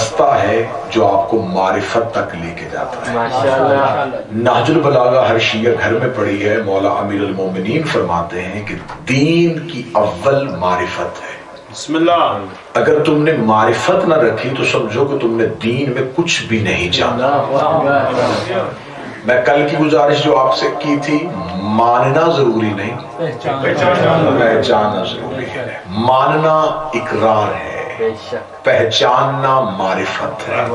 رستہ ہے جو آپ کو معرفت تک لے کے جاتا ہے. نہج البلاغہ ہر شیعہ گھر میں پڑھی ہے. مولا امیر المومنین فرماتے ہیں کہ دین کی اول معرفت ہے. بسم اللہ. اگر تم نے معرفت نہ رکھی تو سمجھو کہ تم نے دین میں کچھ بھی نہیں جانا. میں کل کی گزارش جو آپ سے کی تھی، ماننا ضروری نہیں، پہچاننا ضروری ہے. ماننا اقرار ہے، پہچاننا معرفت ہے.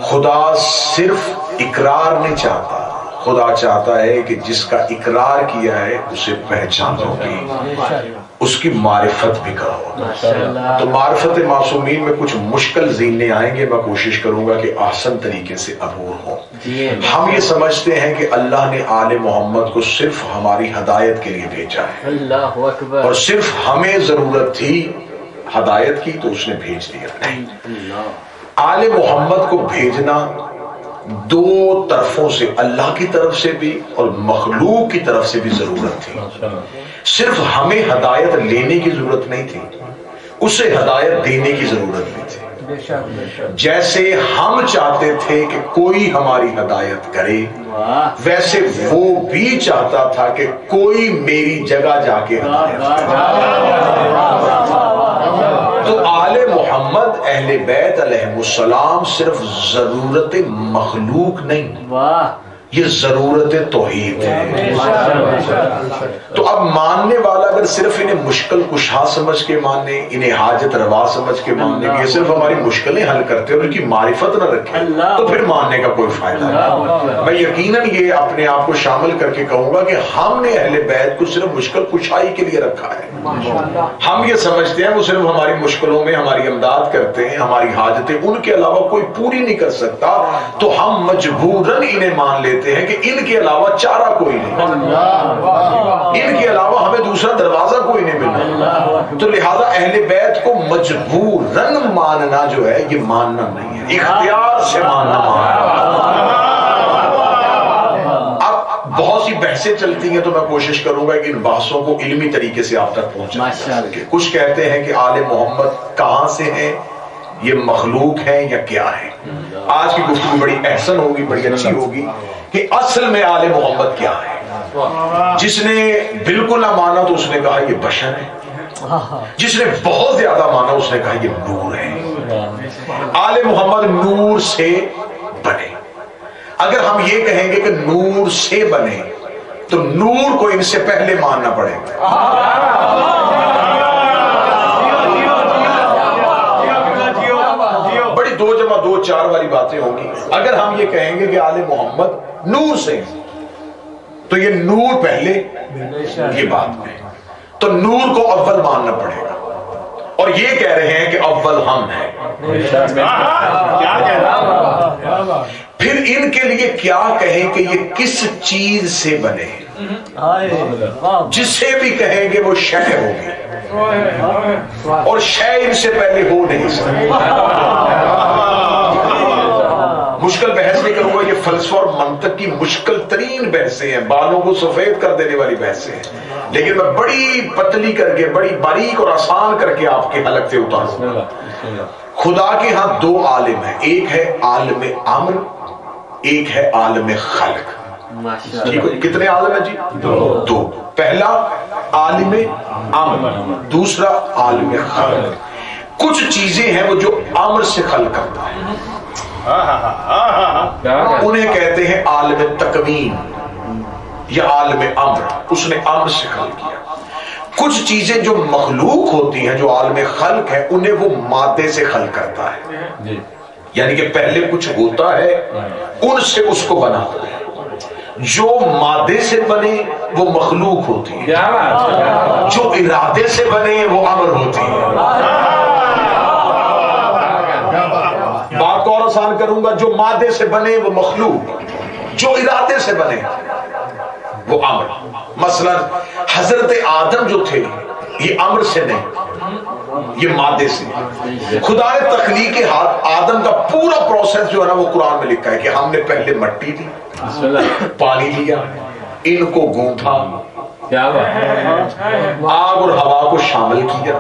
خدا صرف اقرار نہیں چاہتا، خدا چاہتا ہے کہ جس کا اقرار کیا ہے اسے پہچانو گی، اس کی معرفت بھی کرو. تو معرفت معصومین میں کچھ مشکل ذہنیں آئیں گے، میں کوشش کروں گا کہ آسان طریقے سے عبور ہو. ہم یہ سمجھتے ہیں کہ اللہ نے آل محمد کو صرف ہماری ہدایت کے لیے بھیجا ہے، اور صرف ہمیں ضرورت تھی ہدایت کی تو اس نے بھیج دیا. آل محمد کو بھیجنا دو طرفوں سے، اللہ کی طرف سے بھی اور مخلوق کی طرف سے بھی ضرورت تھی. صرف ہمیں ہدایت لینے کی ضرورت نہیں تھی، اسے ہدایت دینے کی ضرورت بھی تھی. جیسے ہم چاہتے تھے کہ کوئی ہماری ہدایت کرے، ویسے وہ بھی چاہتا تھا کہ کوئی میری جگہ جا کے ہدایت کرے. تو آل محمد اہل بیت علیہ السلام صرف ضرورت مخلوق نہیں، یہ ضرورت توحید ہے. تو اب ماننے والا اگر صرف انہیں مشکل کشا سمجھ کے مانے، انہیں حاجت روا سمجھ کے مانے کہ یہ صرف ہماری مشکلیں حل کرتے اور ان کی معرفت نہ رکھے، تو پھر ماننے کا کوئی فائدہ نہیں. میں یقیناً یہ اپنے آپ کو شامل کر کے کہوں گا کہ ہم نے اہل بیت کو صرف مشکل کشائی کے لیے رکھا ہے. ہم یہ سمجھتے ہیں وہ صرف ہماری مشکلوں میں ہماری امداد کرتے ہیں، ہماری حاجتیں ان کے علاوہ کوئی پوری نہیں کر سکتا، تو ہم مجبوراً انہیں مان لیتے ہیں کہ ان کے علاوہ چارہ کوئی نہیں، ان کے علاوہ ہمیں دوسرا دروازہ کوئی نہیں ملنا. تو لہذا اہل بیت کو مجبوراً ماننا جو ہے یہ ماننا نہیں ہے، اختیار سے ماننا. بہت سی بحثیں چلتی ہیں تو میں کوشش کروں گا کہ ان بحثوں کو علمی طریقے سے آپ تک پہنچائیں. کچھ کہتے ہیں کہ آل محمد کہاں سے ہیں، یہ مخلوق ہیں یا کیا ہے. آج کی گفتگو بڑی احسن ہوگی، بڑی اچھی ہوگی کہ اصل میں آل محمد کیا ہے. جس نے بالکل نہ مانا تو اس نے کہا یہ بشر ہے، جس نے بہت زیادہ مانا اس نے کہا یہ نور ہے. آل محمد نور سے بنے. اگر ہم یہ کہیں گے کہ نور سے بنے تو نور کو ان سے پہلے ماننا پڑے گا. بڑی 2 × 2 = 4 والی باتیں ہوں گی. اگر ہم یہ کہیں گے کہ آل محمد نور سے تو یہ نور پہلے، یہ بات میں تو نور کو اول ماننا پڑے گا. اور یہ کہہ رہے ہیں کہ اول ہم ہیں. پھر ان کے لیے کیا کہیں کہ یہ کس چیز سے بنے. جسے بھی کہیں گے وہ شے ہوگی، اور شے ان سے پہلے ہو نہیں سکتی. مشکل بحث نہیں کروں گا، یہ فلسفہ اور منطق کی مشکل ترین بحثیں ہیں، بالوں کو سفید کر دینے والی بحثیں ہیں. لیکن میں بڑی پتلی کر کے، بڑی باریک اور آسان کر کے آپ کے حلق سے اتاروں. خدا کے ہاں 2 عالم ہیں، ایک ہے عالم امر، ایک ہے عالم خلق. کتنے عالم ہیں جی؟ 2. پہلا عالم امر، دوسرا عالم خلق. کچھ چیزیں ہیں وہ جو امر سے خلق کرتا ہے، انہیں کہتے ہیں عالم تکوین یا عالم امر، اس نے امر سے خلق کیا. کچھ چیزیں جو مخلوق ہوتی ہیں، جو عالم خلق ہے، انہیں وہ مادے سے خلق کرتا ہے. یعنی کہ پہلے کچھ ہوتا ہے، ان سے اس کو بناتا ہے. جو مادے سے بنے وہ مخلوق ہوتی ہے، جو ارادے سے بنے وہ امر ہوتی ہے. بات کو اور آسان کروں گا، جو مادے سے بنے وہ مخلوق، جو ارادے سے بنے وہ امر. مثلا حضرت آدم جو تھے یہ امر سے نہیں، یہ مادے سے. خدا نے تخلیق آدم کا پورا پروسیس جو ہے نا وہ قرآن میں لکھا ہے کہ ہم نے پہلے مٹی دی، پانی لیا، ان کو گوندھا، آگ اور ہوا کو شامل کیا،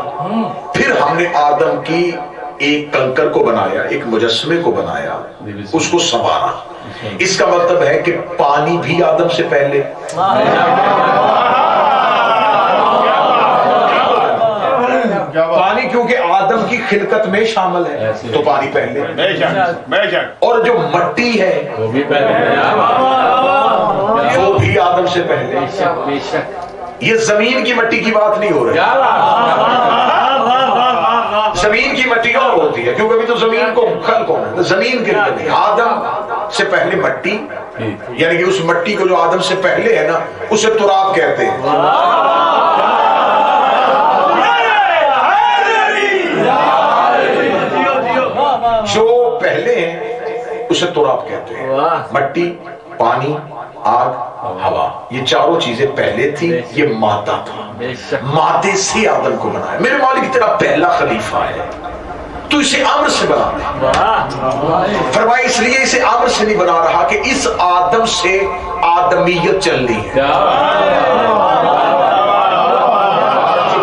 پھر ہم نے آدم کی ایک کنکر کو بنایا، ایک مجسمے کو بنایا، اس کو سنوارا. اس کا مطلب ہے کہ پانی بھی آدم سے پہلے، پانی کیونکہ آدم کی خلقت میں شامل ہے تو پانی پہلے، اور جو مٹی ہے وہ بھی آدم سے پہلے. یہ زمین کی مٹی کی بات نہیں ہو رہی، زمین کی مٹی اور ہوتی ہے کیونکہ ابھی تو زمین کو خلق ہونا ہے، زمین کے لیے نہیں. آدم سے پہلے مٹی، یعنی کہ اس مٹی کو جو آدم سے پہلے ہے نا اسے تراب کہتے ہیں. جو پہلے ہیں اسے تراب کہتے ہیں. مٹی، پانی، آگ، ہوا، یہ چاروں چیزیں پہلے تھی. یہ مادہ تھا، مادے سے آدم کو بنایا. میرے مالک تیرا پہلا خلیفہ ہے تو اسے امر سے بنا دے. فرمایا اس لیے اسے امر سے نہیں بنا رہا کہ اس آدم سے آدمیت چلنی ہے.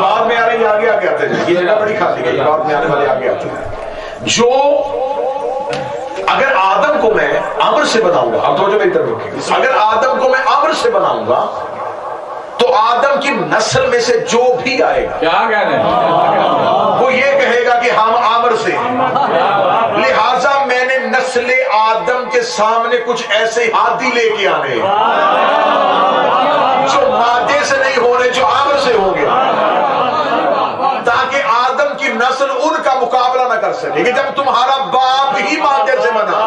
بعد میں آ رہی آگے آگے آتے ہیں، یہ جگہ بڑی خالی ہے، بعد میں آنے والے آگے آتے ہیں. جو اگر آدم کو میں امر سے بناؤں گا، اب توجہ میری طرف رکھیں، اگر آدم کو میں امر سے بناؤں گا تو آدم کی نسل میں سے جو بھی آئے گا کیا کہنے وہ یہ کہے گا کہ ہم امر سے. لہذا میں نے نسل آدم کے سامنے کچھ ایسے ہادی لے کے آنے جو مادے سے نہیں ہونے، جو امر سے ہوں گے، تاکہ آدم کی نسل ان کا مقابلہ نہ کر سکے. کہ جب تمہارا باپ ہی مادے سے بنا،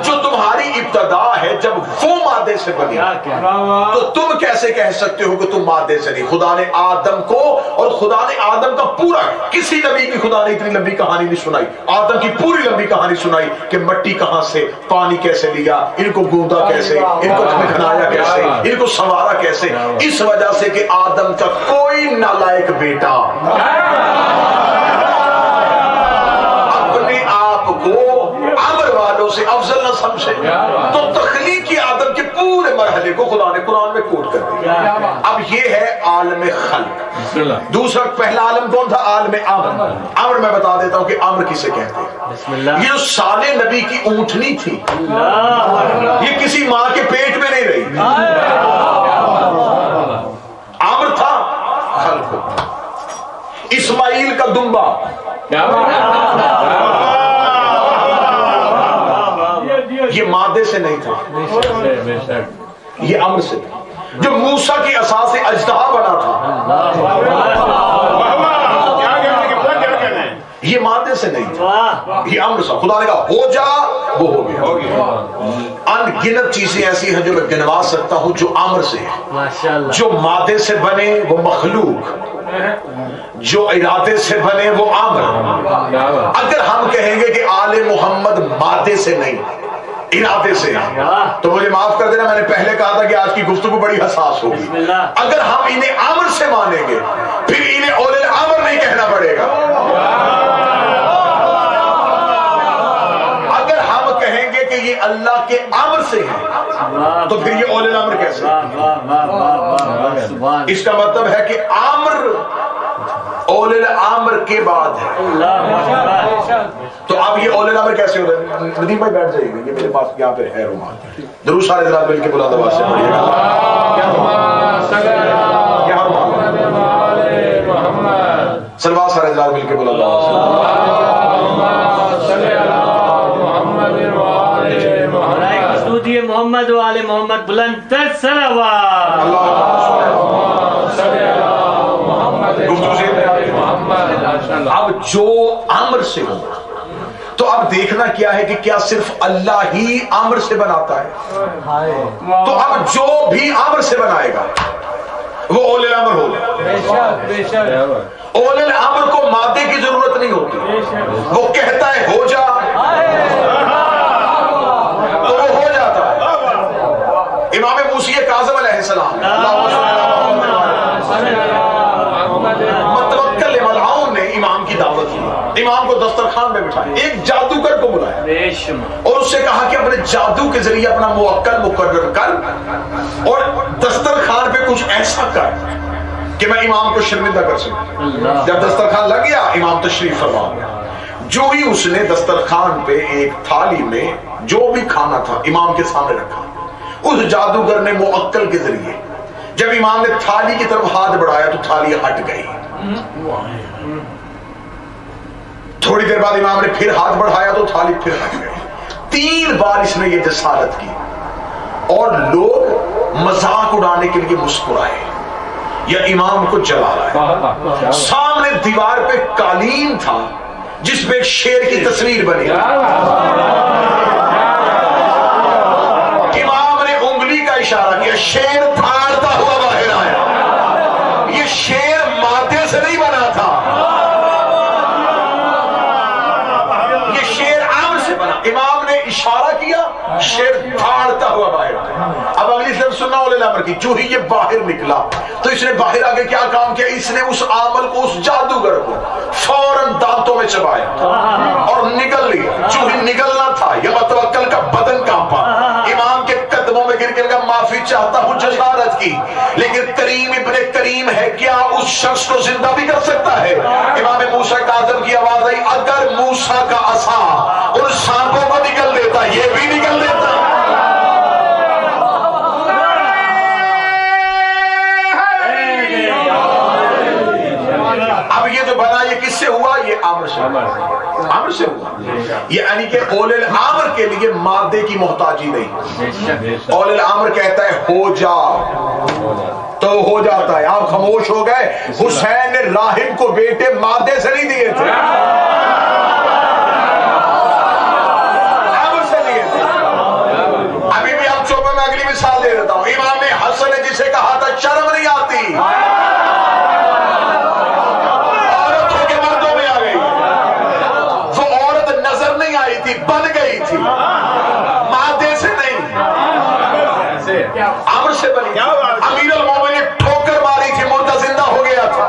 جو تمہاری ابتدا ہے جب وہ مادے سے بنی، تو تم کیسے کہہ سکتے ہو کہ تم مادے سے نہیں؟ خدا نے آدم کو، اور خدا نے آدم کا پورا، کسی نبی کی خدا نے اتنی لمبی کہانی نہیں سنائی، آدم کی پوری لمبی کہانی سنائی کہ مٹی کہاں سے، پانی کیسے لیا، ان کو گوندا کیسے، ان کو کھنایا کیسے، ان کو سنوارا کیسے. اس وجہ سے کہ آدم کا کوئی نالائق بیٹا اپنے آپ کو امر والوں سے افضل نہ سمجھے. تو تخلیقی آدم کے پورے مرحلے کو خدا نے قرآن میں کوٹ کر دیا. اب یہ ہے عالم خلق. دوسرا پہلا عالم کون تھا؟ عالم امر. امر میں بتا دیتا ہوں کہ امر کسے کہتے ہیں. یہ جو سالے نبی کی اونٹنی تھی، یہ کسی ماں کے پیٹ میں نہیں رہی. امر تھا خلق. اسماعیل کا دمبا یہ مادے سے نہیں تھا، یہ امر سے تھا. جو موسیٰ کی عصا سے اژدہا بنا تھا یہ مادے سے نہیں تھا، یہ امر سے. خدا نے کہا ہو جا، وہ ہو گیا. ان گنت چیزیں ایسی ہیں جو میں گنوا سکتا ہوں جو امر سے ہے. جو مادے سے بنے وہ مخلوق، جو ارادے سے بنے وہ امر. اگر ہم کہیں گے کہ آل محمد مادے سے نہیں ارادے سے، تو مجھے معاف کر دینا، میں نے پہلے کہا تھا کہ آج کی گفتگو بڑی حساس ہوگی. اگر ہم انہیں امر سے مانیں گے پھر انہیں اولل امر نہیں کہنا پڑے گا. اگر ہم کہیں گے کہ یہ اللہ کے امر سے ہے تو پھر یہ اولل امر کیسے؟ اس کا مطلب ہے کہ امر اولل امر کے بعد ہے. تو اب یہ اولل امر کیسے ہو رہا ہے؟ ندیم بھائی بیٹھ جائیے گا، یہ میرے پاس یہاں پہ ہے رومان. درود سارے حضرات مل کے بلند آواز سے پڑھیے گا. سلوات سارے حضرات مل کے بلند آواز سے. محمد و آل محمد بلند تر صلوات. اب جو امر سے ہو تو اب دیکھنا کیا ہے کہ کیا صرف اللہ ہی امر سے بناتا ہے؟ تو اب جو بھی امر سے بنائے گا وہ اولل امر ہوگا. اولل الامر کو مادے کی ضرورت نہیں ہوتی، وہ کہتا ہے ہو جا تو وہ ہو جاتا ہے. امام موسی کاظم علیہ السلام متوکل ملعون نے امام کی دعوت کی، امام کو دسترخوان میں بٹھایا، ایک جادوگر کو بلایا اور اس سے کہا کہ اپنے جادو کے ذریعے اپنا موکل مقرر کر اور دسترخوان پہ کچھ ایسا کر کہ میں امام کو شرمندہ کر سکوں. جب دسترخوان لگ گیا امام تشریف فرما گیا. جو ہی اس نے دسترخوان پہ ایک تھالی میں جو بھی کھانا تھا امام کے سامنے رکھا, اس جادوگر نے معقل کے ذریعے جب امام نے تھالی کی طرف ہاتھ بڑھایا تو تھالی ہٹ گئی. تھوڑی دیر بعد امام نے پھر ہاتھ بڑھایا تو تھالی پھر ہٹ گئی. 3 بار اس نے یہ جسارت کی اور لوگ مذاق اڑانے کے لیے مسکرائے یا امام کو جلا رہا ہے. سامنے دیوار پہ قالین تھا جس پہ ایک شیر کی تصویر بنی. امام نے انگلی کا اشارہ کیا, شیر پھاڑتا ہوا باہر آیا. یہ شیر مادے سے نہیں بنا تھا, یہ شیر عام سے بنا. امام نے اشارہ کیا, شیر پھاڑتا ہوا باہر آیا. اب اگلی طرف سننا اولی الامر کی. جو ہی یہ باہر نکلا تو اس نے باہر آگے کیا کام کیا, اس نے اس عامل کو, اس جادوگر کو فوراً دانتوں میں چبایا اور نگل لیا. جو ہی نگلنا تھا یہ متوکل کا بدن کانپا. امام کے قدموں میں گر کر معافی چاہتا ہوں جسارت کی, لیکن کریم ابن کریم ہے, کیا اس شخص کو زندہ بھی کر سکتا ہے؟ امام موسیٰ کاظم کی آواز آئی, اگر موسیٰ کا عصا ان سانپوں کو نگل دیتا یہ بھی نگل دیتا. اب یہ جو بنا یہ کس سے ہوا؟ یہ عامر سے ہوا. عامر سے ہوا. یعنی کہ اول الامر کے لیے مادے کی محتاجی نہیں. اول الامر کہتا ہے ہو جا تو ہو جاتا ہے. آپ خاموش ہو گئے. حسین نے راہب کو بیٹے مادے سے نہیں دیے تھے, عامر سے دیے تھے. ابھی بھی آپ چوبے میں اگلی مثال دے دیتا ہوں. امام حسن نے جسے کہا تھا شرم نہیں آتی, بن گئی تھی, مادے سے نہیں, عمر سے بنی. امیر المومنین نے ٹھوکر ماری تھی, مردہ زندہ ہو گیا تھا,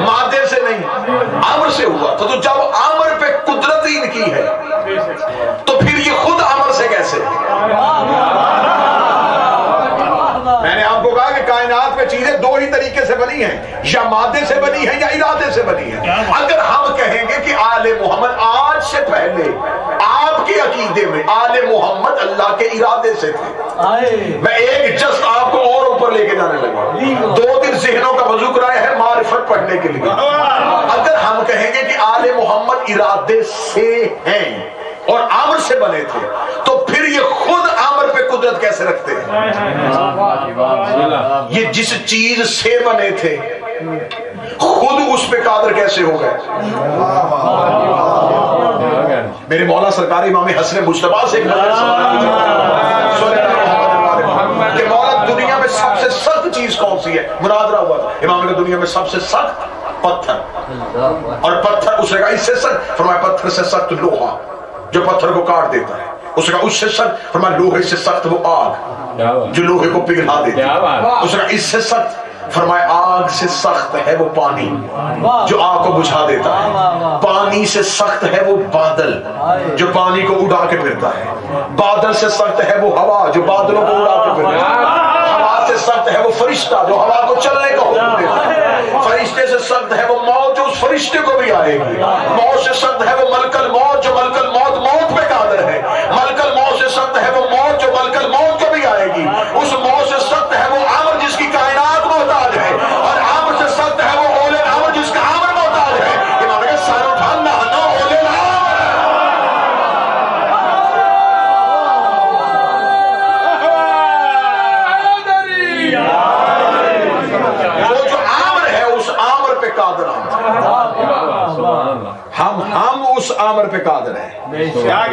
مادے سے نہیں, عمر سے ہوا تھا. تو جب عمر پہ قدرت ان کی ہے تو پھر یہ خود عمر سے کیسے؟ میں نے آپ کو کہا کہ کائنات میں چیزیں 2 ہی طریقے سے بنی ہیں, یا مادے سے بنی ہیں یا ارادے سے بنی ہیں. اگر ہم کہیں گے کہ آل محمد آج سے پہلے آپ کے عقیدے میں آل محمد اللہ کے ارادے سے تھے, میں ایک جسٹ آپ کو اور اوپر لے کے جانے لگا. 2 دن ذہنوں کا وضو کرایا ہے معرفت پڑھنے کے لیے. اگر ہم کہیں گے کہ آل محمد ارادے سے ہیں اور عامر سے بنے تھے تو پھر یہ خود عامر پہ قدرت کیسے رکھتے ہیں؟ یہ جس چیز سے بنے تھے خود اس پہ قادر کیسے ہو گئے؟ میرے مولا سرکار امام حسن مجتبیٰ سے ایک نظر کہ مولا دنیا میں سب سے سخت چیز کون سی ہے؟ مناظرہ ہوا تھا امام نے دنیا میں سب سے سخت پتھر, اور پتھر اس نے کہا اس سے سخت, فرمایا پتھر سے سخت لوہا جو پتھر کو کاٹ دیتا ہے. اس نے کہا اس سے سخت, فرمایا لوہے سے سخت وہ آگ جو لوہے کو پگھلا دیتی ہے. اس نے کہا اس سے سخت, فرمایا آگ سے سخت ہے وہ پانی جو آگ کو بجھا دیتا ہے. پانی سے سخت ہے وہ بادل جو پانی کو اڑا کے پھرتا ہے. بادل سے سخت ہے وہ ہوا جو بادلوں کو اڑا کے پھرتا ہے. ہوا سے سخت ہے وہ فرشتہ جو ہوا کو چلنے کا حکم دیتا ہے. فرشتے سے سخت ہے وہ موت جو اس فرشتے کو بھی آئے گی. موت سے سخت ہے وہ ملک الموت جو ملک الموت موت پہ قادر ہے. ملک الموت سے سخت ہے وہ موت جو ملک الموت کو بھی آئے گی. اس موت سے سخت ہے وہ عامر جس کی کائنات محتاج ہے, اور عامر سے سخت ہے وہ اول عامر جس کا عامر محتاج ہے. امام نے سر اٹھانا نہ اول ہم اس عامر پہ قادر ہیں. کیا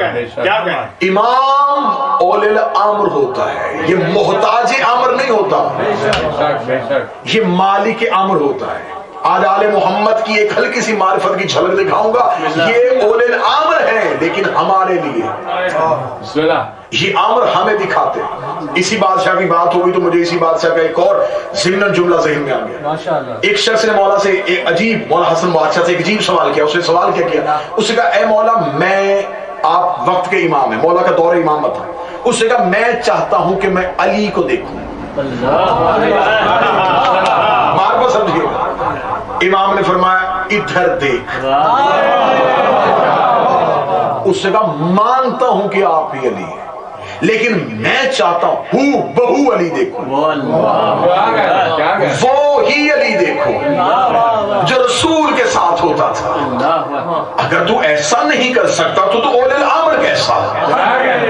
کہیں امام اول الامر ہوتا ہے, یہ محتاج عامر نہیں ہوتا, یہ مالک عامر ہوتا ہے. آج آل محمد کی ایک ہلکی سی معرفت کی جھلک دکھاؤں گا. یہ اول الامر ہیں لیکن ہمارے لیے یہ عامر ہمیں دکھاتے. اسی بادشاہ کی بات ہوئی تو مجھے اسی بادشاہ کا ایک اور ضمن جملہ ذہن میں آ گیا. ایک شخص نے مولا سے ایک عجیب, مولا حسن بادشاہ سے ایک عجیب سوال کیا. اس نے سوال کیا کیا, اس نے کہا اے مولا میں, آپ وقت کے امام ہیں, مولا کا دور امامت ہے. اس نے کہا میں چاہتا ہوں کہ میں علی کو دیکھوں. مار کو سمجھیے گا. امام نے فرمایا ادھر دیکھ. اس سے کہا مانتا ہوں کہ آپ ہی علی ہیں لیکن میں چاہتا ہوں بہو علی دیکھو, وہ ہی علی دیکھو جو رسول کے ساتھ ہوتا تھا. اگر تو ایسا نہیں کر سکتا تو اولل الامر کیسا.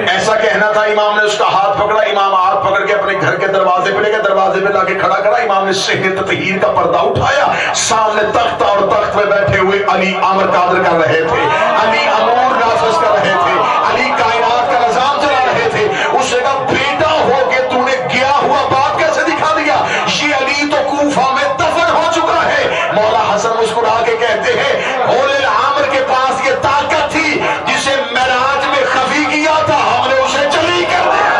ایسا کہنا تھا. امام نے اس کا ہاتھ پکڑا. امام ہاتھ پکڑ کے اپنے گھر کے دروازے پہ لے گئے, دروازے پہ لا کے کھڑا کرا. امام نے صحن تطہیر کا پردہ اٹھایا. سامنے تخت اور تخت پہ بیٹھے ہوئے علی امر قادر کر رہے تھے, علی امور نافذ کر رہے تھے, علی کائنات کا نظام چلا رہے تھے. اس نے کہا بیٹا ہو کے تو نے گیا ہوا باپ کیسے دکھا دیا؟ یہ علی تو کوفہ میں دفن ہو چکا ہے. مولا حسن مسکرا کے کہتے ہیں اولل الامر کے پاس یہ طاقت تھی جسے معراج میں خفی کیا تھا, ہم نے اسے جلی کر دیا.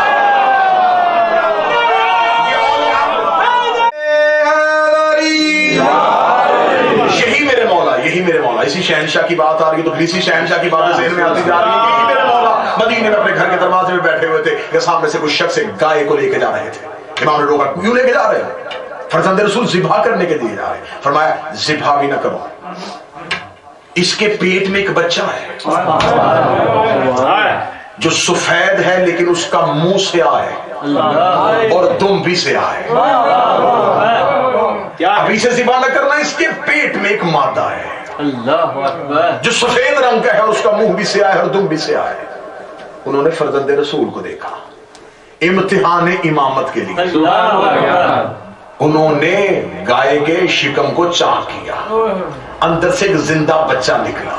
یہی میرے مولا. اسی شہنشاہ کی بات آ رہی ہے تو اسی شہنشاہ کی باتیں ذہن میں آتی جا رہی ہے. یہی میرے مولا مدینے میں اپنے گھر کے دروازے میں بیٹھے ہوئے تھے کہ سامنے سے کچھ شخص گائے کو لے کے جا رہے تھے. امام نے روکا, کیوں لے کے جا رہے ہیں؟ فرزند رسول ذبح کرنے کے لیے جا رہے ہیں. فرمایا ذبح بھی نہ کرو, اس کے پیٹ میں ایک بچہ ہے جو سفید ہے لیکن اس کا منہ سیاہ ہے اور دم بھی سیاہ ہے. ابھی سے ذبح نہ کرنا, اس کے پیٹ میں ایک مادہ ہے جو سفید رنگ کا ہے اور اس کا منہ بھی سیاہ ہے اور دم بھی سیاہ ہے. انہوں نے فرزند رسول کو دیکھا امتحان امامت کے لیے. انہوں نے گائے کے شکم کو چاک کیا, اندر سے ایک زندہ بچہ نکلا.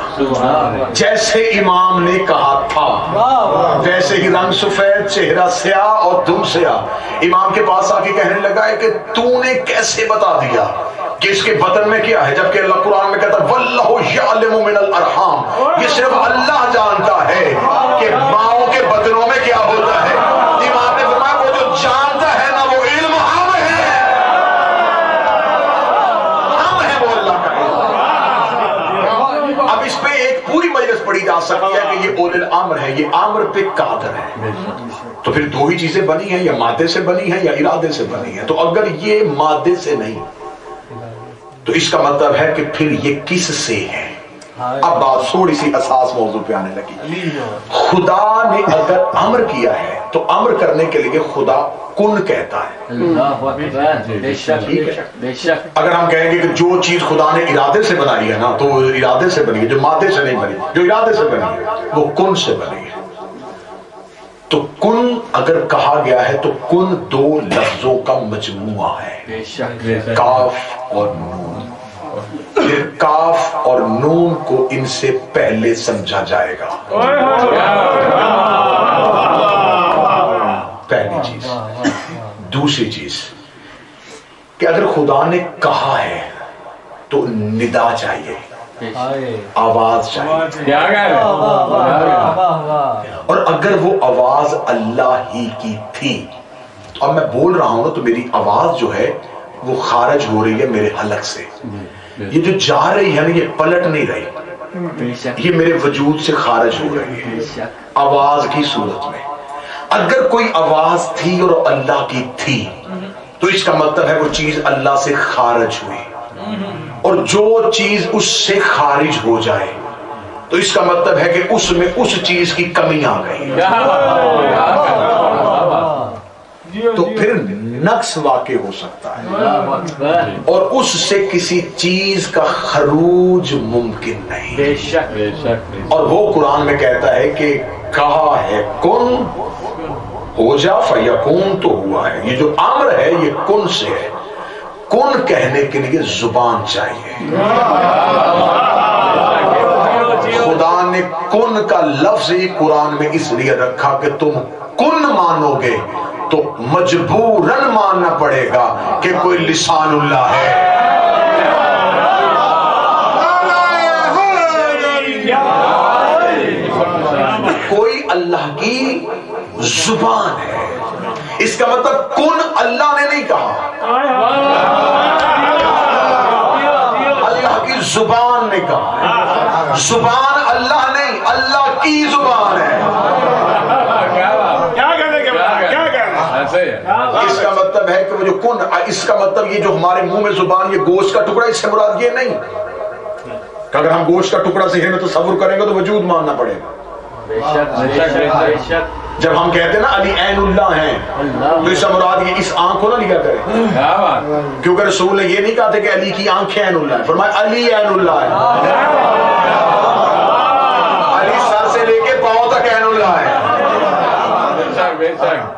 جیسے امام نے کہا تھا ویسے ہی رنگ سفید, چہرہ سیاہ اور دم سیاہ. امام کے پاس آ کے کہنے لگا ہے کہ تو نے کیسے بتا دیا کہ اس کے بطن میں کیا ہے, جبکہ اللہ قرآن میں کہتا واللہ یعلم من الارحام. یہ صرف اللہ جانتا ہے کہ ماؤں کے بطنوں میں کیا ہوتا ہے. امام نے فرمایا وہ جو جانتا ہے نا وہ علم ہم ہے, ہم ہے وہ اللہ کا علم. اب اس پہ ایک پوری مجلس پڑھی جا سکتی ہے کہ یہ اولل الامر ہے, یہ امر پہ قادر ہے. تو پھر دو ہی چیزیں بنی ہیں, یا مادے سے بنی ہیں یا ارادے سے بنی ہیں. تو اگر یہ مادے سے نہیں تو اس کا مطلب ہے کہ پھر یہ کس سے ہے. اب بات تھوڑی سی حساس موضوع پہ آنے لگی. خدا نے اگر امر کیا ہے تو امر کرنے کے لیے خدا کن کہتا ہے. اگر ہم کہیں گے کہ جو چیز خدا نے ارادے سے بنائی ہے نا تو وہ ارادے سے بنی ہے, جو مادے سے نہیں بنی, جو ارادے سے بنی ہے وہ کن سے بنی ہے. تو کن اگر کہا گیا ہے تو کن دو لفظوں کا مجموعہ ہے, کاف اور نون. پھر کاف اور نون کو ان سے پہلے سمجھا جائے گا. پہلی چیز. دوسری چیز کہ اگر خدا نے کہا ہے تو ندا چاہیے, آواز چاہیے. اور اگر وہ آواز اللہ ہی کی تھی, اب میں بول رہا ہوں نا تو میری آواز جو ہے وہ خارج ہو رہی ہے میرے حلق سے. یہ جو جا رہی ہے نا یہ پلٹ نہیں رہی, یہ میرے وجود سے خارج ہو رہی ہے آواز کی صورت میں. اگر کوئی آواز تھی اور اللہ کی تھی تو اس کا مطلب ہے وہ چیز اللہ سے خارج ہوئی. اور جو چیز اس سے خارج ہو جائے تو اس کا مطلب ہے کہ اس میں اس چیز کی کمی آ گئی. تو پھر نقص واقع ہو سکتا ہے اور اس سے کسی چیز کا خروج ممکن نہیں. اور وہ قرآن میں کہتا ہے کہ کہا ہے کن ہو جا فیکون, تو ہوا ہے. یہ جو امر ہے یہ کن سے ہے. کن کہنے کے لیے زبان چاہیے. خدا نے کن کا لفظ ہی قرآن میں اس لیے رکھا کہ تم کن مانو گے تو مجبوراً ماننا پڑے گا کہ کوئی لسان اللہ ہے. کوئی اللہ کی زبان ہے. اس کا مطلب کن اللہ نے نہیں کہا, اللہ کی زبان نے کہا. زبان اللہ نہیں, اللہ کی زبان ہے. اس کا مطلب ہے کہ وہ جو کن، اس کا مطلب یہ جو ہمارے منہ میں زبان یہ گوشت کا ٹکڑا، اس سے مراد یہ نہیں کہ اگر ہم گوشت کا ٹکڑا ذہن میں تصور کریں گے تو وجود ماننا پڑے گا. جب ہم کہتے ہیں نا علی عین اللہ ہیں تو اس سے مراد یہ اس آنکھ کو نہ لیا کرے، کیونکہ رسول نے یہ نہیں کہا تھا کہ علی کی آنکھیں عین اللہ ہے، فرمایا علی عین اللہ ہے، علی سر سے لے کے پاؤں تک عین اللہ ہے،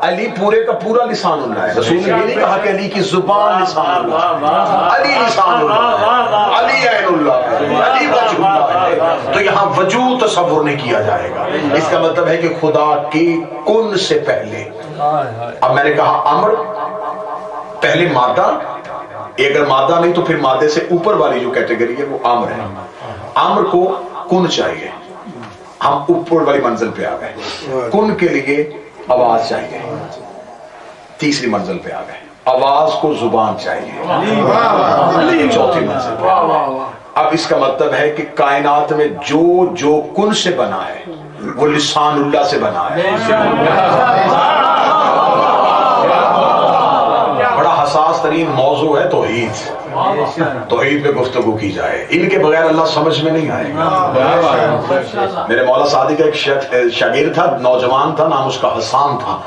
علی پورے کا پورا لسان اللہ ہے. رسول نے یہ نہیں کہا کہ علی کی زبان لسان اللہ ہے، علی لسان اللہ ہے، علی عین اللہ ہے، علی وجہ اللہ ہے. تو یہاں وجود تصور نہیں کیا جائے گا. اس کا مطلب ہے کہ خدا کے کن سے پہلے، اب میں نے کہا امر پہلے مادہ، اگر مادہ نہیں تو پھر مادے سے اوپر والی جو کیٹیگری ہے وہ امر ہے. امر کو کن چاہیے، ہم اوپر والی منزل پہ آ گئے. کن کے لیے آواز چاہیے، تیسری منزل پہ آ گئے. آواز کو زبان چاہیے، چوتھی منزل پہ. اب اس کا مطلب ہے کہ کائنات میں جو کن سے بنا ہے وہ لسان اللہ سے بنا ہے. بڑا حساس ترین موضوع ہے توحید. توحید پہ گفتگو کی جائے، ان کے بغیر اللہ سمجھ میں نہیں آئے گا. میرے مولا صادق کا ایک شاگرد تھا، نوجوان تھا، نام اس کا حسان تھا.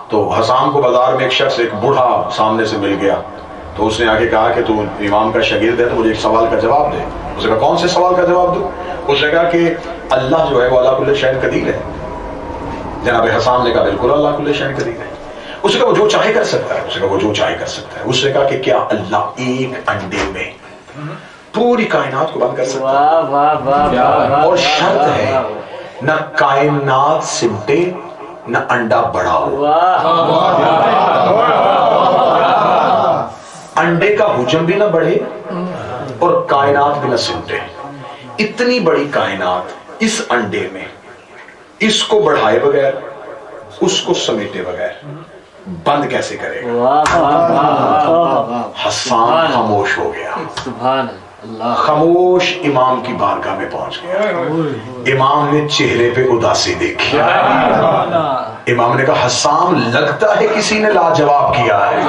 تو حسان کو بازار میں ایک شخص، ایک بوڑھا سامنے سے مل گیا. تو اس نے آگے کہا کہ تو امام کا شاگرد ہے تو مجھے ایک سوال کا جواب دے. اس نے کہا کون سے سوال کا جواب دوں؟ اس نے کہا کہ اللہ جو ہے وہ اللہ کل شیء قدیر ہے. جناب حسان نے کہا بالکل اللہ کل شیء قدیر ہے. اس نے کہا وہ جو چاہے کر سکتا ہے. اس نے کہا وہ جو چاہے کر سکتا ہے. اس نے کہا کہ کیا اللہ ایک انڈے میں پوری کائنات کو بند کر سکتا ہے؟ اور شرط ہے نہ کائنات سمٹے نہ انڈا بڑا ہو. انڈے کا حجم بھی نہ بڑھے اور کائنات بھی نہ سمٹے. اتنی بڑی کائنات اس انڈے میں، اس کو بڑھائے بغیر اس کو سمیٹے بغیر بند کیسے کرے گا؟ حسان خاموش ہو گیا. سبحان اللہ. خاموش امام کی بارگاہ میں پہنچ گیا. امام نے چہرے پہ اداسی دیکھی. امام نے کہا حسان لگتا ہے کسی نے لاجواب کیا ہے.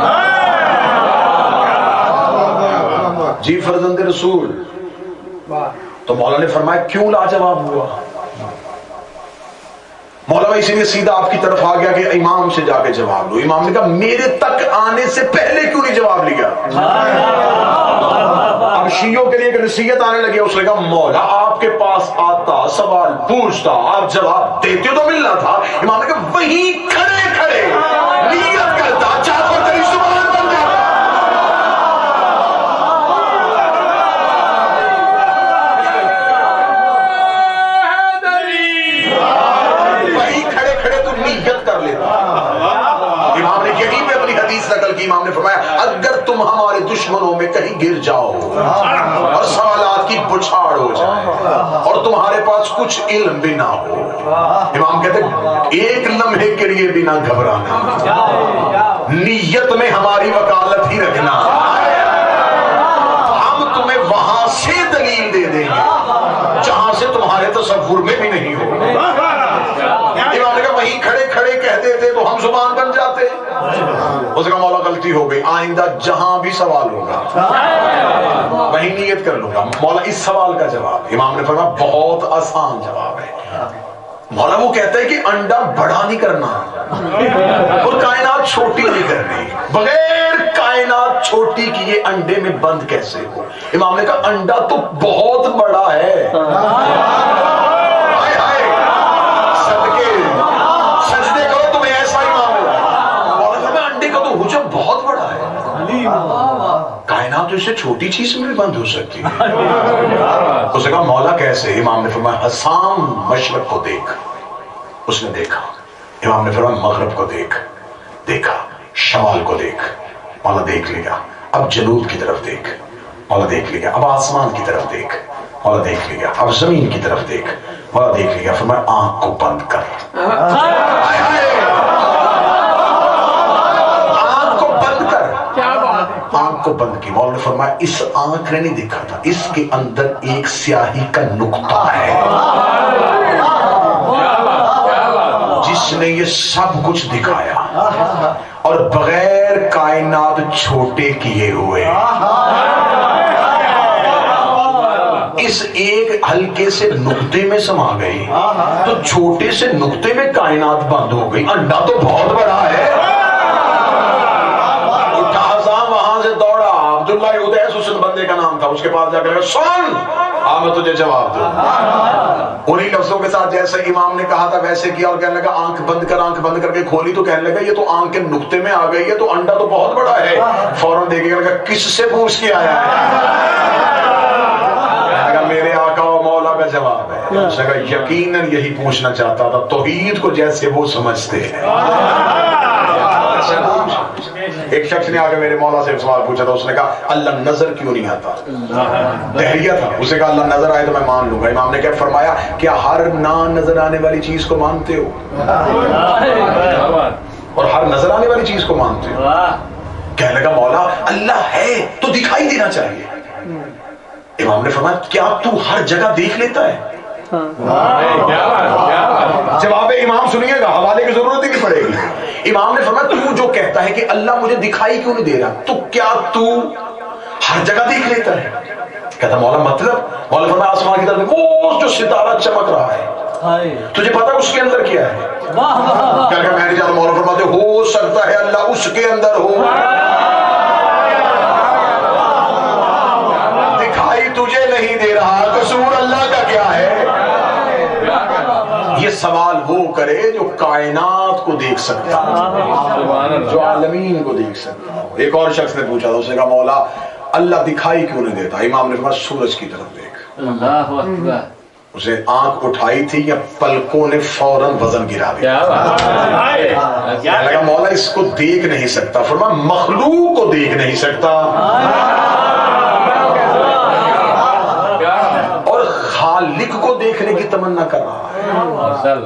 جی فرزند رسول. تو مولا نے فرمایا کیوں لاجواب ہوا؟ مولا اسی لیے سیدھا آپ کی طرف آ گیا کہ امام سے جا کے جواب لو. امام نے کہا میرے تک آنے سے پہلے کیوں نہیں جواب لیا؟ اب شیعوں کے لیے ایک نصیحت آنے لگی. اس نے کہا مولا آپ کے پاس آتا، سوال پوچھتا، آپ جواب دیتے تو ملنا تھا. امام نے کہا وہیں کھڑے کھڑے نیت کرتا، چاہتا تیری زبان بن جاتا. کر لیتا. امام نے یہی پہ اپنی حدیث نقل کی. امام نے فرمایا اگر تم ہمارے دشمنوں میں کہیں گر جاؤ اور سوالات کی بچھاڑ ہو جائے اور تمہارے پاس کچھ علم بھی نہ ہو، امام کہتے ایک لمحے کے لیے بھی نہ گھبرانا، نیت میں ہماری وکالت ہی رکھنا، ہم تمہیں وہاں سے دلیل دے دیں گے جہاں سے تمہارے تصور میں بھی نہیں ہو. امام نے کہا وہیں کھڑے کھڑے کہتے تھے تو ہم زبان بن جاتے. اس کا مولا غلطی ہو گئی، آئندہ جہاں بھی سوال ہوگا وہیں نیت کر لوں گا. مولا اس سوال کا جواب امام نے فرمایا بہت آسان جواب ہے. مولا وہ کہتا ہے کہ انڈا بڑا نہیں کرنا اور کائنات چھوٹی نہیں کرنی. بغیر کائنات چھوٹی کیے انڈے میں بند کیسے ہو؟ امام نے کہا انڈا تو بہت بڑا ہے. سجدے کرو تمہیں ایسا ہی معاملہ. انڈے کا تو حجم بہت بڑا ہے، کائنات اس سے چھوٹی چیز میں بھی بند ہو سکتی ہے. اس نے کہا مولا کیسے؟ امام نے فرمایا حسان مشرق کو دیکھ. اس نے دیکھا. امام نے فرمایا مغرب کو دیکھ. دیکھا. شمال کو دیکھ. مولا دیکھ لیا. اب جنوب کی طرف دیکھ. مولا دیکھ لیا. اب آسمان کی طرف دیکھ. مولا دیکھ لیا. اب زمین کی طرف دیکھ. مولا دیکھ لیا. فرمایا آنکھ کو بند کر. آنکھ کو بند کر. آنکھ کو بند کی. مولا نے فرمایا اس آنکھ نے نہیں دیکھا تھا، اس کے اندر ایک سیاہی کا نقطہ ہے جس نے یہ سب کچھ دکھایا. اور بغیر کائنات چھوٹے کیے ہوئے اس ایک ہلکے سے نقطے میں سما گئی تو چھوٹے سے نقطے میں کائنات بند ہو گئی. انڈا تو بہت بڑا ہے. اٹھا سا وہاں سے دوڑا. عبداللہ ادیس حسن بندے کا نام تھا. اس کے پاس جا کر سن میں تجھے جواب دوں. انہی لفظوں کے ساتھ جیسے امام نے کہا تھا ویسے کیا اور کہنے لگا آنکھ بند کر کے کھولی تو کہنے لگا یہ تو آنکھ کے نقطے میں آ گئی ہے تو انڈا تو بہت بڑا ہے. فوراً دیکھے گا کس سے پوچھ کے آیا ہے؟ میرے آقا و مولا کا جواب ہے. یقیناً یہی پوچھنا چاہتا تھا توحید کو جیسے وہ سمجھتے ہیں. ایک شخص نے آگے میرے مولا سے سوال پوچھا تھا. اس نے کہا اللہ نظر کیوں نہیں آتا؟ دہریہ تھا. اسے کہا اللہ نظر آئے تو میں مان لوں گا. امام نے کیا فرمایا کیا ہر نہ نظر آنے والی چیز کو مانتے ہو اور ہر نظر آنے والی چیز کو مانتے ہو؟ کہنے لگا مولا اللہ ہے تو دکھائی دینا چاہیے. امام نے فرمایا کیا تو ہر جگہ دیکھ لیتا ہے؟ جواب امام سنیے گا حوالے کی ضرورت ہی نہیں پڑے گی. امام نے فرمایا تو جو کہتا ہے کہ اللہ مجھے دکھائی کیوں نہیں دے رہا تو کیا تو ہر جگہ دیکھ لیتا ہے؟ کہتا مولا مطلب؟ مولا فرمایا آسمان کی طرف وہ جو ستارہ چمک رہا ہے تجھے پتا اس کے اندر کیا ہے؟ کیا کہ میں نہیں جانتا. مولا فرماتے ہو سکتا ہے اللہ اس کے اندر ہو. دکھائی تجھے نہیں دے رہا قصور اللہ کا کیا ہے؟ یہ سوال وہ کرے جو کائنات کو دیکھ سکتا جو عالمین کو دیکھ سکتا. ایک اور شخص نے پوچھا تھا. اس نے کہا مولا اللہ دکھائی کیوں نہیں دیتا؟ امام نے فرمایا سورج کی طرف دیکھ. اسے آنکھ اٹھائی تھی یا پلکوں نے فوراً وزن گرا دیا. لگا مولا اس کو دیکھ نہیں سکتا. فرمایا مخلوق کو دیکھ نہیں سکتا اور خالق کو دیکھنے کی تمنا کر رہا ہے.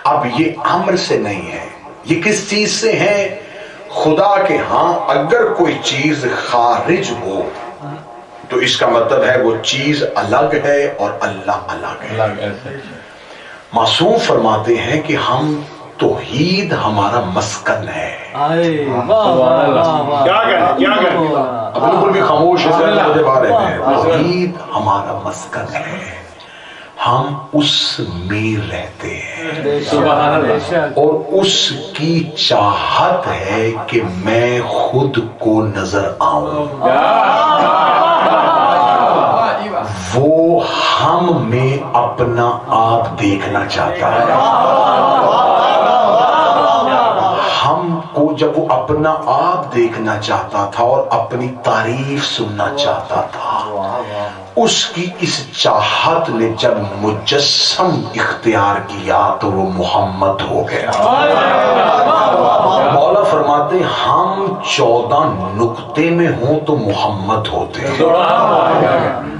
اب یہ امر سے نہیں ہے. یہ کس چیز سے ہے؟ خدا کے ہاں اگر کوئی چیز خارج ہو تو اس کا مطلب ہے وہ چیز الگ ہے اور اللہ الگ ہے. معصوم فرماتے ہیں کہ ہم توحید ہمارا مسکن ہے. بالکل بھی خاموش ہے. توحید ہمارا مسکن ہے. ہم اس میں رہتے ہیں اور اس کی چاہت ہے کہ میں خود کو نظر آؤں. وہ ہم میں اپنا آپ دیکھنا چاہتا ہے. ہم کو جب وہ اپنا آپ دیکھنا چاہتا تھا اور اپنی تعریف سننا چاہتا تھا اس کی اس چاہت نے جب مجسم اختیار کیا تو وہ محمد ہو گیا. مولا فرماتے ہم 14 نقطے میں ہوں تو محمد ہوتے ہیں.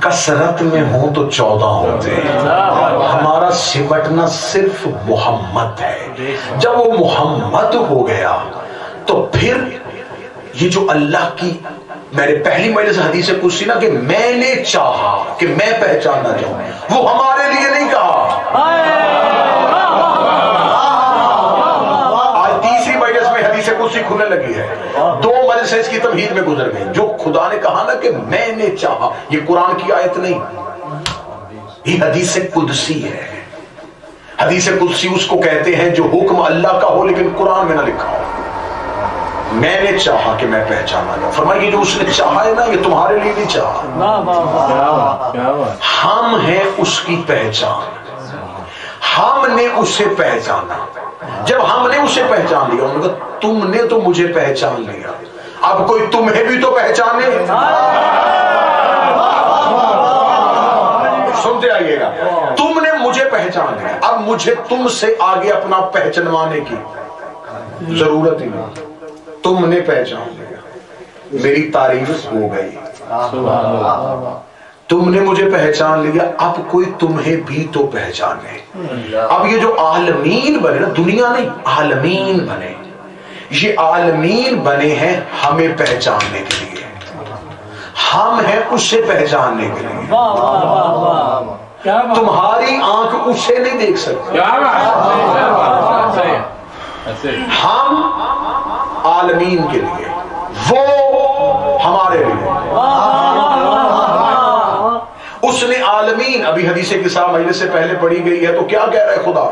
کثرت میں ہوں تو 14 ہوتے ہیں. ہمارا سمٹنا صرف محمد ہے. جب وہ محمد ہو گیا تو پھر یہ جو اللہ کی میں نے پہلی مجلس حدیث قدسی نا کہ میں نے چاہا کہ میں پہچاننا چاہوں وہ ہمارے لیے نہیں کہا. آج تیسری مجلس میں حدیث قدسی کھلنے لگی ہے. 2 مجلس اس کی تمہید میں گزر گئی. جو خدا نے کہا نا کہ میں نے چاہا یہ قرآن کی آیت نہیں یہ حدیث قدسی ہے. حدیث قدسی اس کو کہتے ہیں جو حکم اللہ کا ہو لیکن قرآن میں نہ لکھا ہو. میں نے چاہا کہ میں پہچانا جاؤں. فرمائیے جو اس نے چاہا ہے نا یہ تمہارے لیے نہیں چاہا. ہم ہیں اس کی پہچان. ہم نے اسے پہچانا. جب ہم نے اسے پہچان لیا انہوں نے کہا تم نے تو مجھے پہچان لیا اب کوئی تمہیں بھی تو پہچانے. سنتے آئیے گا. تم نے مجھے پہچان لیا اب مجھے تم سے آگے اپنا پہچانوانے کی ضرورت ہی نہیں. تم نے پہچان لیا میری تعریف ہو گئی. تم نے مجھے پہچان لیا اب کوئی تمہیں بھی تو پہچانے. اب یہ جو عالمین بنے نا دنیا نہیں عالمین بنے یہ عالمین بنے ہیں ہمیں پہچاننے کے لیے. ہم ہیں اسے پہچاننے کے لیے. تمہاری آنکھ اسے نہیں دیکھ سکتی. ہم عالمین کے لیے، وہ ہمارے لیے۔ اس نے عالمین، ابھی حدیث قصہ مجلس سے پہلے پڑھی گئی ہے، تو کیا کہہ رہا ہے خدا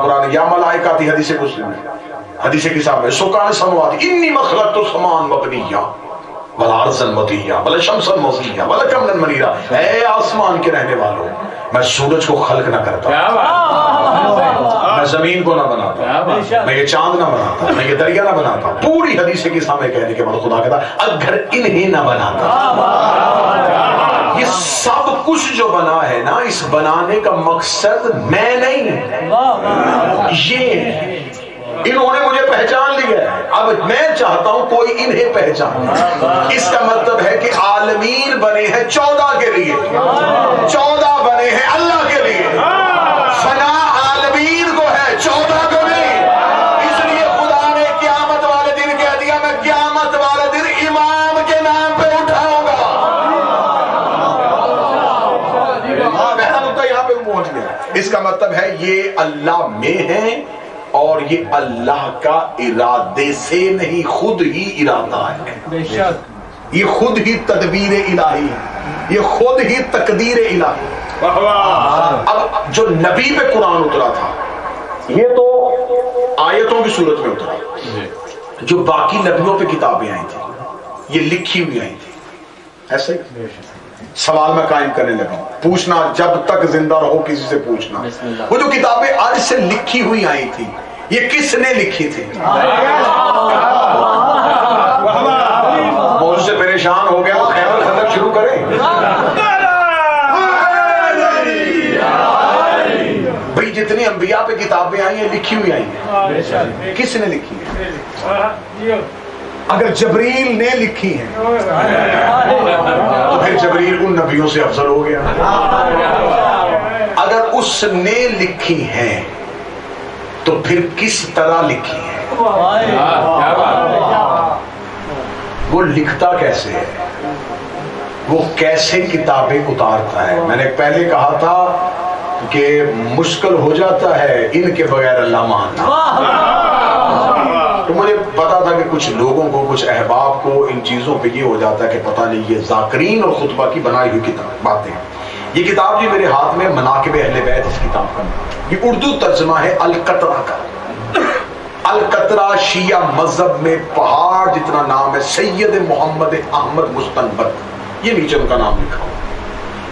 قرآن یا ملائکاتی، حدیث مسلم میں، حدیث قصہ میں سکان سماوات انی مخلقت السمان مبنیہ ولا ارضا مطیہ ولا شمسا مضیہ ولا قمرا منیرا، اے آسمان کے رہنے والوں، میں سورج کو خلق نہ کرتا، میں زمین کو نہ بناتا، میں یہ چاند نہ بناتا، میں یہ دریا نہ بناتا۔ پوری حدیث کے سامنے کہنے کے بعد خدا کہتا اگر انہیں نہ بناتا۔ یہ سب کچھ جو بنا ہے نا، اس بنانے کا مقصد میں نہیں، یہ انہوں نے مجھے پہچان لیا ہے، اب میں چاہتا ہوں کوئی انہیں پہچان۔ اس کا مطلب ہے کہ عالمین بنے ہیں 14 کے لیے، 14 بنے ہیں اللہ کے لیے، فنا عالمین کو ہے 14 کو نہیں۔ اس لیے خدا نے قیامت والے دن کہہ دیا میں قیامت والے دن امام کے نام پہ اٹھاؤں گا۔ پہلا نقطہ یہاں پہ پہنچ گیا۔ اس کا مطلب ہے یہ اللہ میں ہے، اور یہ اللہ کا ارادے سے نہیں، خود ہی ارادہ ہے، یہ خود ہی تدبیر الہی ہے، یہ خود ہی تقدیر الہی۔ اب جو نبی پہ قرآن اترا تھا یہ تو آیتوں کی صورت میں اترا، جو باقی نبیوں پہ کتابیں آئی تھی یہ لکھی ہوئی آئی تھی۔ ایسے سوال میں قائم کرنے لگا ہوں، پوچھنا جب تک زندہ رہو کسی سے پوچھنا، وہ جو کتابیں آج سے لکھی ہوئی آئی تھی یہ کس نے لکھی تھی؟ موضوع سے پریشان ہو گیا تو خیر الخلق شروع کریں۔ بھئی جتنی انبیاء پہ کتابیں آئی ہیں لکھی ہوئی آئی ہیں، کس نے لکھی ہے؟ اگر جبریل نے لکھی ہیں تو پھر جبریل ان نبیوں سے افضل ہو گیا۔ اگر اس نے لکھی ہیں تو پھر کس طرح لکھی ہیں؟ وہ لکھتا کیسے ہے؟ وہ کیسے کتابیں اتارتا ہے؟ میں نے پہلے کہا تھا کہ مشکل ہو جاتا ہے ان کے بغیر اللہ ماننا، تو مجھے پتا تھا کہ کچھ لوگوں کو، کچھ احباب کو ان چیزوں پہ یہ ہو جاتا ہے کہ پتہ نہیں یہ ذاکرین اور خطبہ کی بنائی ہوئی کتاب باتیں۔ یہ کتاب جی میرے ہاتھ میں مناقب اہل بیت، اس کتاب کا یہ اردو ترجمہ ہے القطرہ کا۔ القطرہ شیعہ مذہب میں پہاڑ جتنا نام ہے، سید محمد احمد مستنبط، یہ نیچے ان کا نام لکھا ہوا،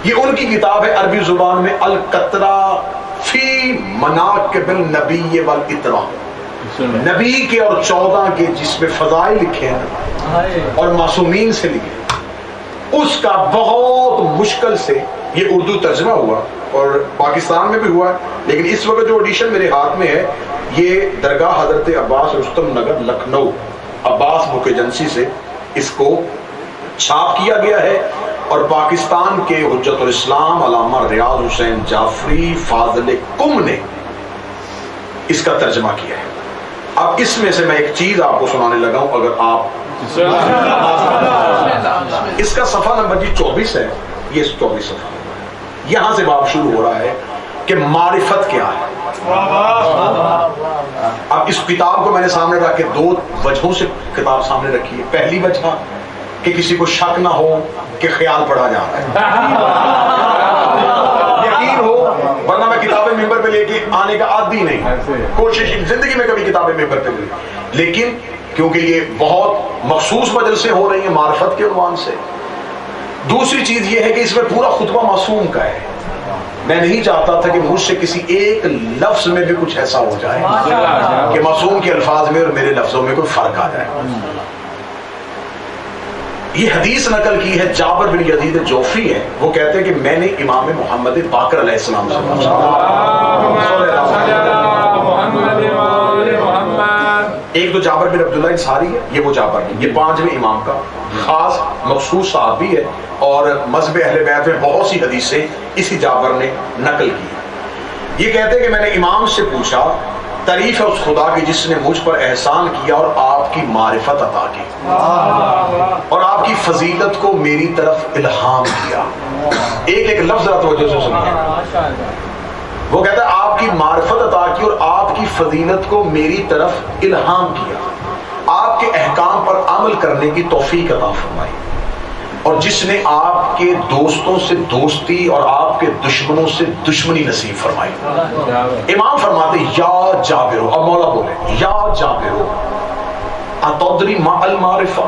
یہ ان کی کتاب ہے عربی زبان میں، القطرہ فی مناقب النبی والاطراء، نبی کے اور 14 کے جس میں فضائل لکھے ہیں اور معصومین سے لکھے، اس کا بہت مشکل سے یہ اردو ترجمہ ہوا اور پاکستان میں بھی ہوا ہے، لیکن اس وقت جو ایڈیشن میرے ہاتھ میں ہے یہ درگاہ حضرت عباس رستم نگر لکھنؤ عباس بک ایجنسی سے اس کو چھاپ کیا گیا ہے، اور پاکستان کے حجت الاسلام علامہ ریاض حسین جعفری فاضل کم نے اس کا ترجمہ کیا ہے۔ اب اس میں سے میں ایک چیز آپ کو سنانے لگا ہوں، اگر آپ اس کا صفحہ نمبر جی 24 ہے، یہ 24 صفحہ، یہاں سے باب شروع ہو رہا ہے کہ معرفت کیا ہے۔ اب اس کتاب کو میں نے سامنے رکھ کے 2 وجہوں سے کتاب سامنے رکھی ہے۔ پہلی وجہ کہ کسی کو شک نہ ہو کہ خیال پڑھا جا رہا ہے، یقین ہو، ورنہ میں کتابیں ممبر پہ لے کے آنے کا عادی نہیں، کوشش زندگی میں کبھی کتابیں ممبر پہ لی، لیکن کیونکہ یہ بہت مخصوص مجلسیں ہو رہی ہیں معرفت کے عنوان سے۔ دوسری چیز یہ ہے کہ اس میں پورا خطبہ معصوم کا ہے، میں نہیں چاہتا تھا کہ مجھ سے کسی ایک لفظ میں بھی کچھ ایسا ہو جائے کہ معصوم کے الفاظ میں اور میرے لفظوں میں کوئی فرق آ جائے۔ یہ حدیث نقل کی ہے جابر بن یزید جوفی ہے، وہ کہتے ہیں کہ میں نے امام محمد باقر علیہ السلام سے پوچھا، ایک تو جابر بن عبداللہ انصاری ہے، یہ وہ جابر ہے، یہ 5ویں امام کا خاص مخصوص صحابی ہے، اور مذہب اہل بیت میں بہت سی حدیثیں اسی جابر نے نقل کی۔ یہ کہتے ہیں کہ میں نے امام سے پوچھا تعریف ہے اس خدا کی جس نے مجھ پر احسان کیا اور آپ کی معرفت عطا کی اور آپ کی فضیلت کو میری طرف الہام کیا۔ ایک ایک لفظ توجہ سے سنیے، وہ کہتا ہے آپ کی معرفت عطا کی اور آپ کی فضیلت کو میری طرف الہام کیا۔ عمل کرنے کی توفیق عطا فرمائی، اور جس نے آپ کے دوستوں سے دوستی اور آپ کے دشمنوں سے دشمنی نصیب فرمائی۔ امام فرماتے یا جابر، اب مولا بولے یا جابر اتدری ما المعرفہ،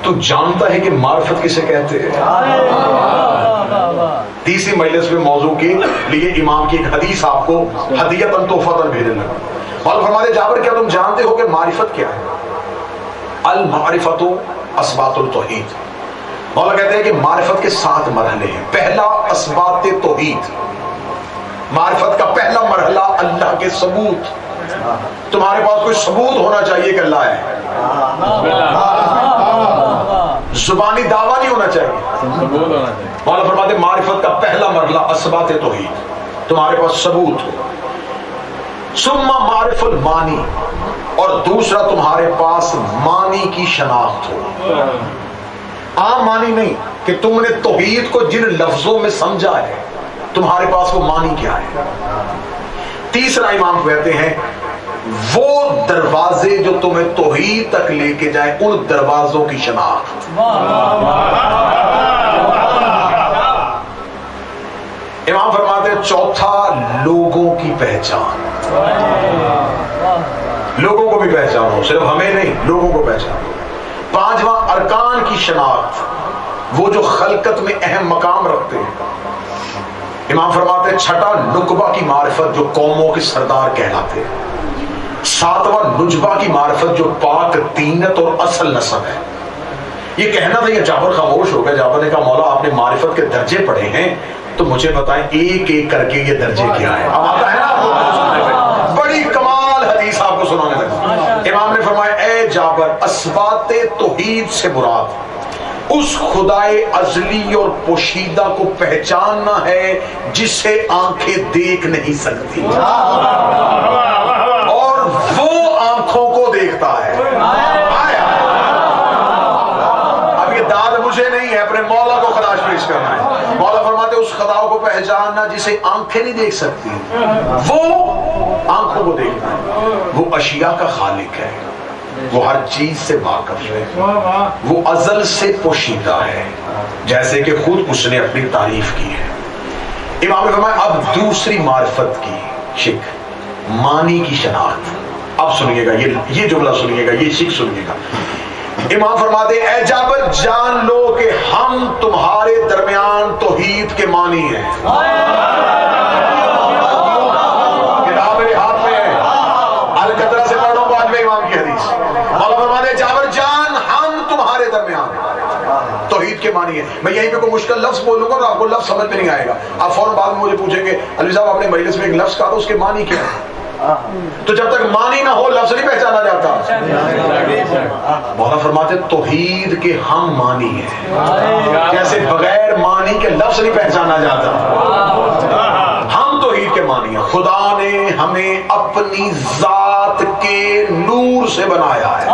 تو جانتا ہے کہ معرفت کسے کہتے ہیں؟ تیسری مجلس میں موضوع کے لیے امام کی ایک حدیث آپ کو ہدیتاً تحفۃً بھیجنے لگا۔ مولا فرماتے جابر کیا تم جانتے ہو کہ معرفت کیا ہے؟ المعرفت اسبات التوحید، مولا کہتے ہیں کہ معرفت کے 7 مرحلے ہیں۔ پہلا اسبات توحید، معرفت کا پہلا مرحلہ اللہ کے ثبوت، تمہارے پاس کوئی ثبوت ہونا چاہیے کہ اللہ ہے، زبانی دعویٰ نہیں ہونا چاہیے۔ مولا فرماتے معرفت کا پہلا مرحلہ اسبات توحید، تمہارے پاس ثبوت ہو۔ ثم معرف المانی، اور دوسرا تمہارے پاس مانی کی شناخت ہو۔ عام مانی نہیں کہ تم نے توحید کو جن لفظوں میں سمجھا ہے، تمہارے پاس وہ مانی کیا ہے۔ تیسرا امام کہتے ہیں وہ دروازے جو تمہیں توحید تک لے کے جائیں، ان دروازوں کی شناخت۔ امام فرماتے ہیں چوتھا لوگوں کی پہچان، لوگوں کو بھی پہچانو، صرف ہمیں نہیں، لوگوں کو پہچانو۔ پانچواں ارکان کی شناخت، وہ جو خلقت میں اہم مقام رکھتے ہیں۔ امام فرماتے ہیں چھٹا نقبہ کی معرفت، جو قوموں کے سردار کہلاتے ہیں۔ ساتواں نجبہ کی معرفت، جو پاک دینت اور اصل نسب ہے۔ یہ کہنا تھا، یہ جابر خاموش ہو گیا۔ جابر نے کہا مولا آپ نے معرفت کے درجے پڑھے ہیں تو مجھے بتائیں ایک ایک کر کے یہ درجے کیا ہے۔ اب آتا ہے نا، بڑی کمال حدیث آپ کو سنانے لگا۔ امام نے فرمایا اے جابر، اسبات توحید سے مراد اس خدائے ازلی اور پوشیدہ کو پہچاننا ہے جسے آنکھیں دیکھ نہیں سکتی، اور وہ آنکھوں کو دیکھتا ہے۔ اب یہ داد مجھے نہیں ہے، اپنے مولا کو خراج پیش کرنا ہے۔ مولا فرماتے اس خدا کو پہچاننا جسے آنکھیں نہیں دیکھ سکتی، وہ آنکھوں کو دیکھتا ہے۔ وہ اشیاء کا خالق ہے، وہ ہر چیز سے واقف ہے، وہ ازل سے پوشیدہ ہے، جیسے کہ خود اس نے اپنی تعریف کی ہے۔ امام نے فرمایا اب دوسری معرفت کی شک، معنی کی شناخت۔ اب سنیے گا، یہ جملہ سنیے گا، یہ شک سنیے گا۔ امام فرماتے اے جابر جان لو کہ ہم تمہارے درمیان توحید کے معنی ہیں۔ کتاب میرے ہاتھ میں ہے، القدرہ سے پڑھو بعد میں امام کی حدیث۔ مولا فرماتے جابر جان ہم تمہارے درمیان توحید کے معنی ہے۔ میں یہیں پہ کوئی مشکل لفظ بولوں گا اور آپ کو لفظ سمجھ میں نہیں آئے گا، آپ فوراً بعد میں مجھے پوچھیں گے علی صاحب آپ نے مجلس میں ایک لفظ کہا اس کے معنی کیا ہے؟ تو جب تک معنی نہ ہو لفظ نہیں پہچانا جاتا۔ مولا فرماتے توحید کے ہم معنی ہیں، جیسے بغیر معنی کے لفظ نہیں پہچانا جاتا۔ ہم توحید کے معنی ہیں، خدا نے ہمیں اپنی ذات کے نور سے بنایا ہے۔